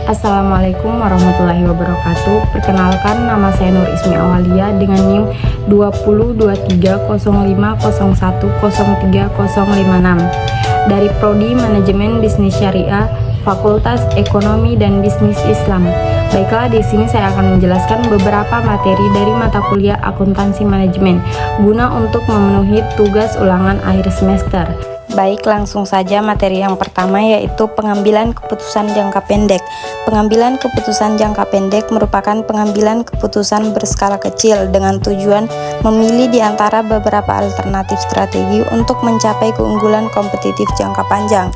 Assalamualaikum warahmatullahi wabarakatuh. Perkenalkan, nama saya Nur Ismi Awalia dengan NIM 20230101030056 dari Prodi Manajemen Bisnis Syariah, Fakultas Ekonomi dan Bisnis Islam. Baiklah, di sini saya akan menjelaskan beberapa materi dari mata kuliah Akuntansi Manajemen guna untuk memenuhi tugas ulangan akhir semester. Baik, langsung saja materi yang pertama yaitu pengambilan keputusan jangka pendek. Pengambilan keputusan jangka pendek merupakan pengambilan keputusan berskala kecil dengan tujuan memilih di antara beberapa alternatif strategi untuk mencapai keunggulan kompetitif jangka panjang.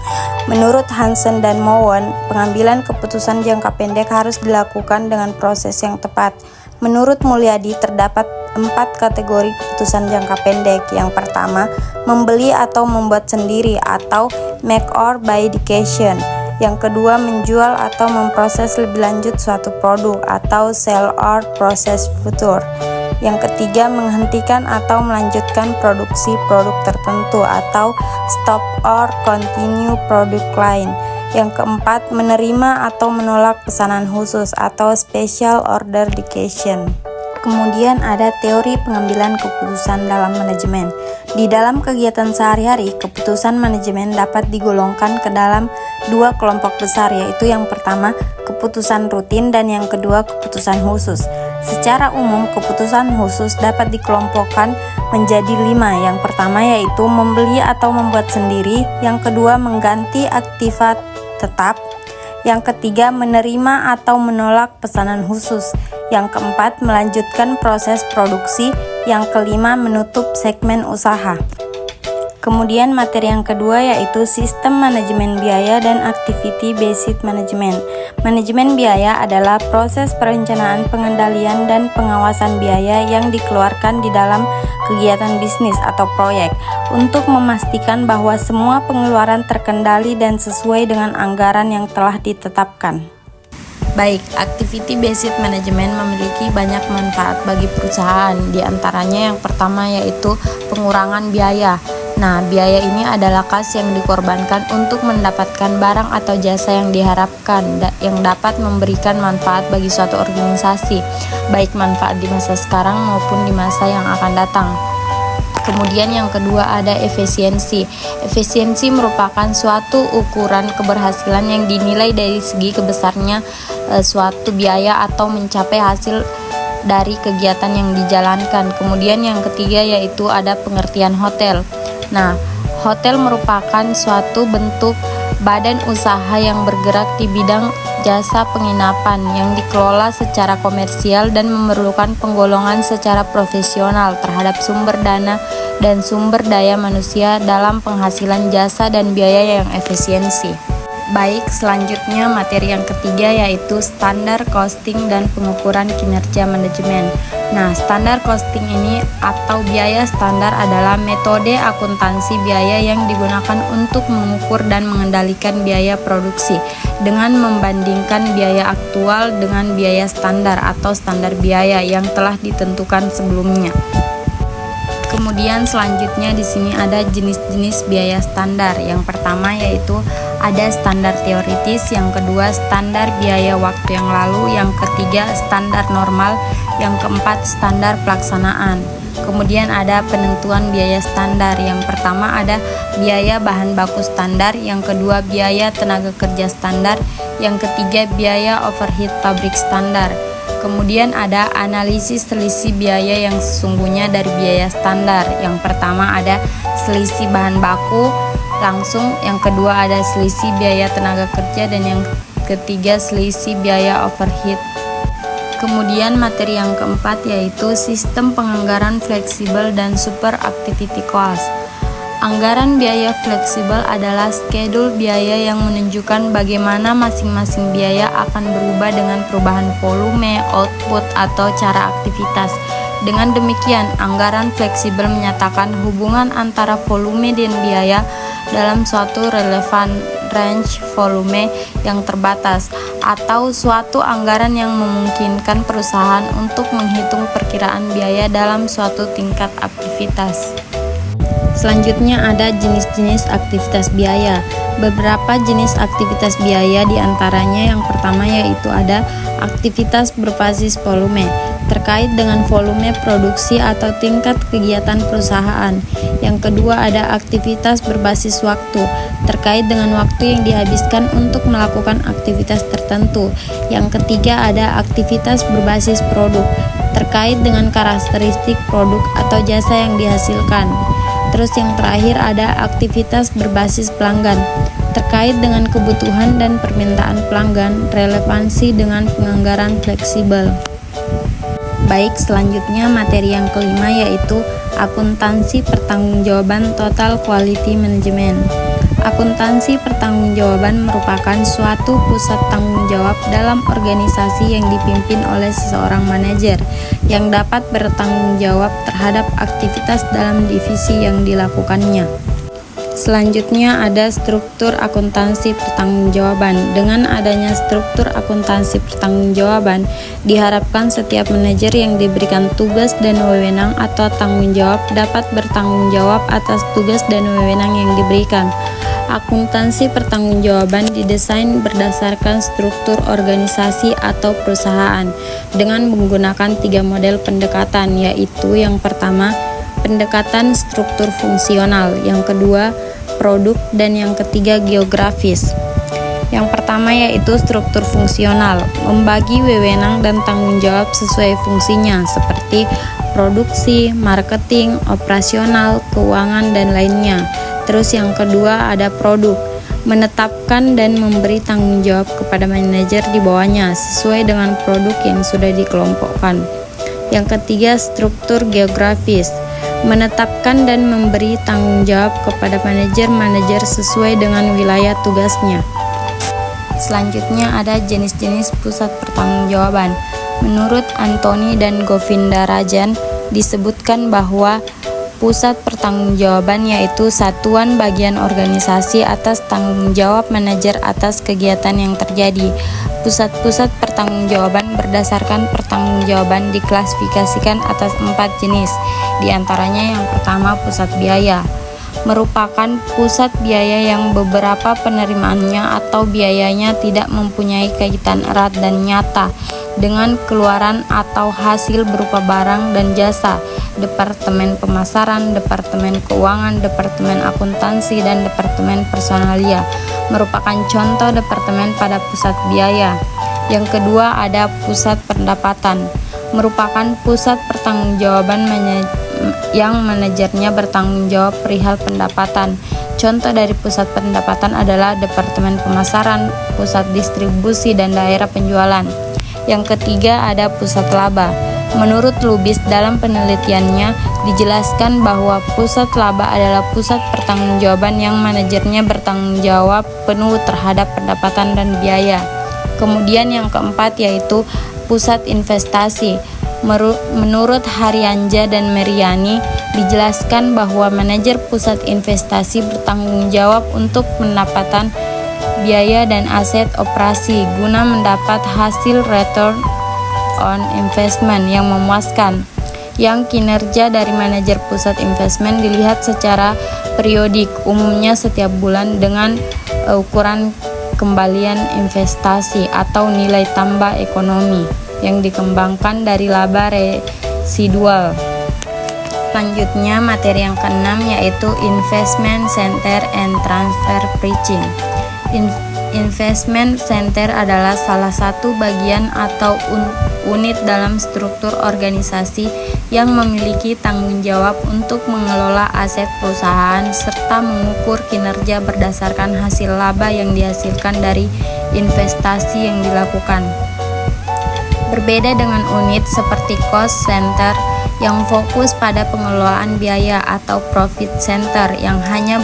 Menurut Hansen dan Mowen, pengambilan keputusan jangka pendek harus dilakukan dengan proses yang tepat. Menurut Mulyadi, terdapat 4 kategori keputusan jangka pendek. Yang pertama, membeli atau membuat sendiri atau make or buy decision. Yang kedua, menjual atau memproses lebih lanjut suatu produk atau sell or process future. Yang ketiga, menghentikan atau melanjutkan produksi produk tertentu atau stop or continue product line. Yang keempat, menerima atau menolak pesanan khusus atau special order decision. Kemudian ada teori pengambilan keputusan dalam manajemen. Di dalam kegiatan sehari-hari, keputusan manajemen dapat digolongkan ke dalam 2 kelompok besar, yaitu yang pertama, keputusan rutin, dan yang kedua, keputusan khusus. Secara umum, keputusan khusus dapat dikelompokkan menjadi 5. Yang pertama yaitu membeli atau membuat sendiri, yang kedua mengganti aktiva tetap, yang ketiga menerima atau menolak pesanan khusus, yang keempat melanjutkan proses produksi, yang kelima menutup segmen usaha. Kemudian materi yang kedua yaitu sistem manajemen biaya dan activity based management. Manajemen biaya adalah proses perencanaan, pengendalian, dan pengawasan biaya yang dikeluarkan di dalam kegiatan bisnis atau proyek untuk memastikan bahwa semua pengeluaran terkendali dan sesuai dengan anggaran yang telah ditetapkan. Baik, activity based management memiliki banyak manfaat bagi perusahaan. Di antaranya yang pertama yaitu pengurangan biaya. Nah, biaya ini adalah kas yang dikorbankan untuk mendapatkan barang atau jasa yang diharapkan yang dapat memberikan manfaat bagi suatu organisasi, baik manfaat di masa sekarang maupun di masa yang akan datang. Kemudian yang kedua ada efisiensi. Efisiensi merupakan suatu ukuran keberhasilan yang dinilai dari segi kebesarnya suatu biaya atau mencapai hasil dari kegiatan yang dijalankan. Kemudian yang ketiga yaitu ada pengertian hotel. Nah, hotel merupakan suatu bentuk badan usaha yang bergerak di bidang jasa penginapan yang dikelola secara komersial dan memerlukan penggolongan secara profesional terhadap sumber dana dan sumber daya manusia dalam penghasilan jasa dan biaya yang efisiensi. Baik, selanjutnya materi yang ketiga yaitu standar costing dan pengukuran kinerja manajemen. Nah, standar costing ini atau biaya standar adalah metode akuntansi biaya yang digunakan untuk mengukur dan mengendalikan biaya produksi dengan membandingkan biaya aktual dengan biaya standar atau standar biaya yang telah ditentukan sebelumnya. Kemudian selanjutnya di sini ada jenis-jenis biaya standar. Yang pertama yaitu ada standar teoritis, yang kedua standar biaya waktu yang lalu, yang ketiga standar normal, yang keempat standar pelaksanaan. Kemudian ada penentuan biaya standar. Yang pertama ada biaya bahan baku standar, yang kedua biaya tenaga kerja standar, yang ketiga biaya overhead pabrik standar. Kemudian ada analisis selisih biaya yang sesungguhnya dari biaya standar. Yang pertama ada selisih bahan baku langsung, yang kedua ada selisih biaya tenaga kerja, dan yang ketiga selisih biaya overhead. Kemudian materi yang keempat yaitu sistem penganggaran fleksibel dan super activity cost. Anggaran biaya fleksibel adalah skedul biaya yang menunjukkan bagaimana masing-masing biaya akan berubah dengan perubahan volume, output, atau cara aktivitas. Dengan demikian, anggaran fleksibel menyatakan hubungan antara volume dan biaya dalam suatu relevan range volume yang terbatas, atau suatu anggaran yang memungkinkan perusahaan untuk menghitung perkiraan biaya dalam suatu tingkat aktivitas. Selanjutnya ada jenis-jenis aktivitas biaya. Beberapa jenis aktivitas biaya diantaranya yang pertama yaitu ada aktivitas berbasis volume, terkait dengan volume produksi atau tingkat kegiatan perusahaan. Yang kedua ada aktivitas berbasis waktu, terkait dengan waktu yang dihabiskan untuk melakukan aktivitas tertentu. Yang ketiga ada aktivitas berbasis produk, terkait dengan karakteristik produk atau jasa yang dihasilkan. Terus yang terakhir ada aktivitas berbasis pelanggan, terkait dengan kebutuhan dan permintaan pelanggan, relevansi dengan penganggaran fleksibel. Baik, selanjutnya materi yang kelima yaitu akuntansi pertanggungjawaban total quality management. Akuntansi pertanggungjawaban merupakan suatu pusat tanggung jawab dalam organisasi yang dipimpin oleh seseorang manajer yang dapat bertanggung jawab terhadap aktivitas dalam divisi yang dilakukannya. Selanjutnya ada struktur akuntansi pertanggungjawaban. Dengan adanya struktur akuntansi pertanggungjawaban, diharapkan setiap manajer yang diberikan tugas dan wewenang atau tanggung jawab dapat bertanggung jawab atas tugas dan wewenang yang diberikan. Akuntansi pertanggungjawaban didesain berdasarkan struktur organisasi atau perusahaan dengan menggunakan 3 model pendekatan, yaitu yang pertama pendekatan struktur fungsional, yang kedua produk, dan yang ketiga geografis. Yang pertama yaitu struktur fungsional, membagi wewenang dan tanggung jawab sesuai fungsinya seperti produksi, marketing, operasional, keuangan, dan lainnya. Terus yang kedua ada produk, menetapkan dan memberi tanggung jawab kepada manajer di bawahnya sesuai dengan produk yang sudah dikelompokkan. Yang ketiga struktur geografis, menetapkan dan memberi tanggung jawab kepada manajer sesuai dengan wilayah tugasnya. Selanjutnya ada jenis-jenis pusat pertanggungjawaban. Menurut Anthony dan Govindarajan disebutkan bahwa pusat pertanggungjawaban yaitu satuan bagian organisasi atas tanggung jawab manajer atas kegiatan yang terjadi. Pusat-pusat pertanggungjawaban berdasarkan pertanggungjawaban diklasifikasikan atas 4 jenis. Di antaranya yang pertama pusat biaya, merupakan pusat biaya yang beberapa penerimaannya atau biayanya tidak mempunyai kaitan erat dan nyata dengan keluaran atau hasil berupa barang dan jasa. Departemen pemasaran, departemen keuangan, departemen akuntansi, dan departemen personalia merupakan contoh departemen pada pusat biaya. Yang kedua ada pusat pendapatan, merupakan pusat pertanggungjawaban yang manajernya bertanggung jawab perihal pendapatan. Contoh dari pusat pendapatan adalah departemen pemasaran, pusat distribusi, dan daerah penjualan. Yang ketiga ada pusat laba. Menurut Lubis dalam penelitiannya dijelaskan bahwa pusat laba adalah pusat pertanggungjawaban yang manajernya bertanggung jawab penuh terhadap pendapatan dan biaya. Kemudian yang keempat yaitu pusat investasi. Menurut Haryanja dan Meriani dijelaskan bahwa manajer pusat investasi bertanggung jawab untuk pendapatan biaya dan aset operasi guna mendapat hasil return on investment yang memuaskan. Yang kinerja dari manajer pusat investment dilihat secara periodik, umumnya setiap bulan dengan ukuran kembalian investasi atau nilai tambah ekonomi yang dikembangkan dari laba residual. Selanjutnya materi yang keenam yaitu investment center and transfer pricing. Investment center adalah salah satu bagian atau unit dalam struktur organisasi yang memiliki tanggung jawab untuk mengelola aset perusahaan serta mengukur kinerja berdasarkan hasil laba yang dihasilkan dari investasi yang dilakukan. Berbeda dengan unit seperti cost center yang fokus pada pengelolaan biaya atau profit center yang hanya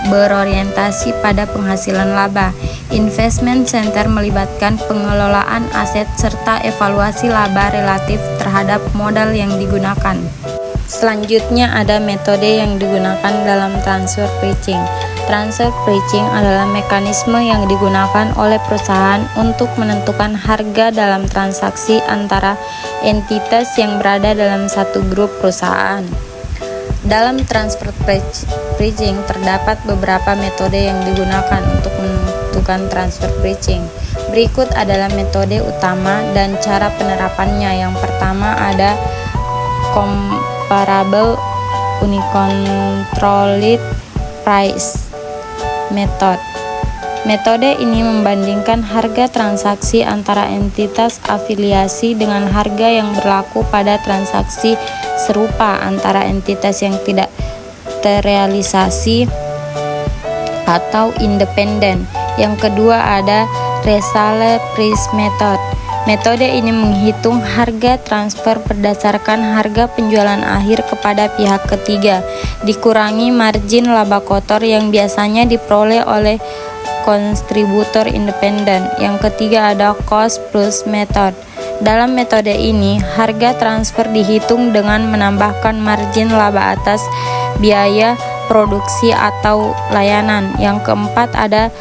berorientasi pada penghasilan laba. Investment center melibatkan pengelolaan aset serta evaluasi laba relatif terhadap modal yang digunakan. Selanjutnya ada metode yang digunakan dalam transfer pricing. Transfer pricing adalah mekanisme yang digunakan oleh perusahaan untuk menentukan harga dalam transaksi antara entitas yang berada dalam satu grup perusahaan. Dalam transfer pricing terdapat beberapa metode yang digunakan untuk menentukan transfer pricing. Berikut adalah metode utama dan cara penerapannya. Yang pertama ada comparable uncontrolled price method. Metode ini membandingkan harga transaksi antara entitas afiliasi dengan harga yang berlaku pada transaksi serupa antara entitas yang tidak terrealisasi atau independen. Yang kedua ada resale price method. Metode ini menghitung harga transfer berdasarkan harga penjualan akhir kepada pihak ketiga, dikurangi margin laba kotor yang biasanya diperoleh oleh kontributor independen. Yang ketiga ada cost plus method. Dalam metode ini, harga transfer dihitung dengan menambahkan margin laba atas biaya produksi atau layanan. Yang keempat ada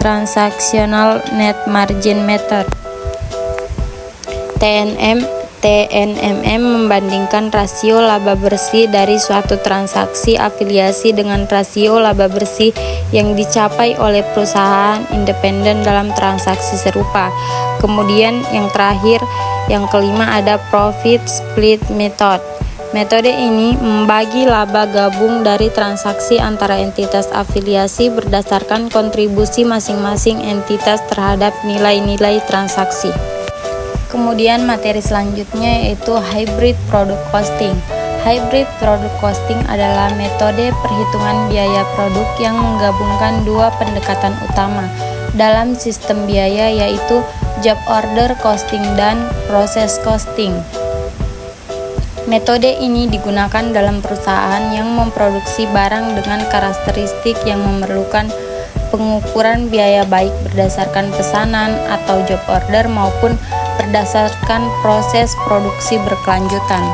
transactional net margin method. TNMM membandingkan rasio laba bersih dari suatu transaksi afiliasi dengan rasio laba bersih yang dicapai oleh perusahaan independen dalam transaksi serupa. Kemudian yang terakhir, yang kelima ada profit split method. Metode ini membagi laba gabung dari transaksi antara entitas afiliasi berdasarkan kontribusi masing-masing entitas terhadap nilai-nilai transaksi. Kemudian materi selanjutnya yaitu hybrid product costing. Hybrid product costing adalah metode perhitungan biaya produk yang menggabungkan dua pendekatan utama dalam sistem biaya, yaitu job order costing dan process costing. Metode ini digunakan dalam perusahaan yang memproduksi barang dengan karakteristik yang memerlukan pengukuran biaya baik berdasarkan pesanan atau job order maupun berdasarkan proses produksi berkelanjutan.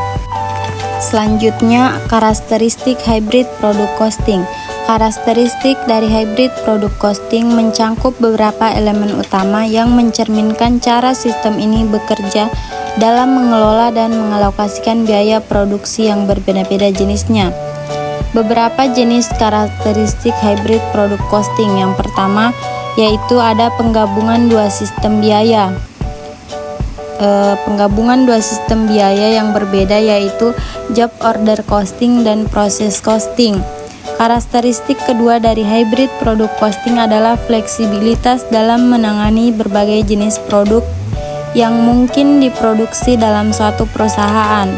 Selanjutnya, karakteristik hybrid product costing. Karakteristik dari hybrid product costing mencangkup beberapa elemen utama yang mencerminkan cara sistem ini bekerja dalam mengelola dan mengalokasikan biaya produksi yang berbeda-beda jenisnya. Beberapa jenis karakteristik hybrid product costing. Yang pertama yaitu ada penggabungan dua sistem biaya. Penggabungan dua sistem biaya yang berbeda yaitu job order costing dan process costing. Karakteristik kedua dari hybrid product costing adalah fleksibilitas dalam menangani berbagai jenis produk yang mungkin diproduksi dalam suatu perusahaan.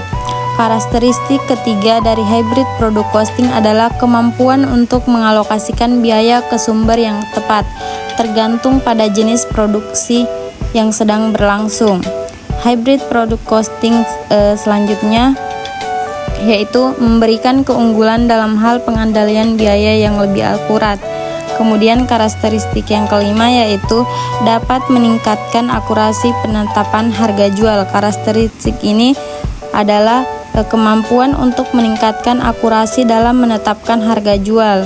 Karakteristik ketiga dari hybrid product costing adalah kemampuan untuk mengalokasikan biaya ke sumber yang tepat, tergantung pada jenis produksi yang sedang berlangsung. Hybrid product costing selanjutnya yaitu memberikan keunggulan dalam hal pengandalian biaya yang lebih akurat. Kemudian karakteristik yang kelima yaitu dapat meningkatkan akurasi penetapan harga jual. Karakteristik ini adalah kemampuan untuk meningkatkan akurasi dalam menetapkan harga jual.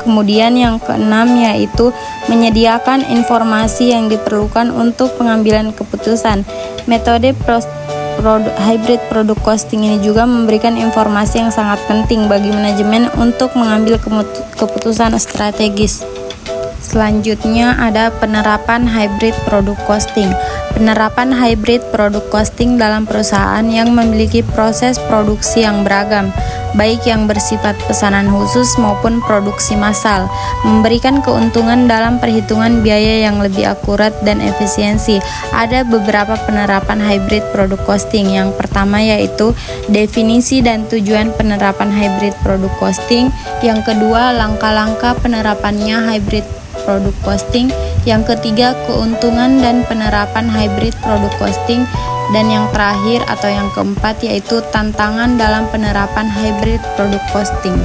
Kemudian yang keenam yaitu menyediakan informasi yang diperlukan untuk pengambilan keputusan. Metode hybrid product costing ini juga memberikan informasi yang sangat penting bagi manajemen untuk mengambil keputusan strategis. Selanjutnya ada penerapan hybrid product costing. Penerapan hybrid product costing dalam perusahaan yang memiliki proses produksi yang beragam, baik yang bersifat pesanan khusus maupun produksi massal, memberikan keuntungan dalam perhitungan biaya yang lebih akurat dan efisiensi. Ada beberapa penerapan hybrid product costing. Yang pertama yaitu definisi dan tujuan penerapan hybrid product costing. Yang kedua, langkah-langkah penerapannya hybrid product costing. Yang ketiga, keuntungan dan penerapan hybrid product costing. Dan yang terakhir atau yang keempat yaitu tantangan dalam penerapan hybrid product costing.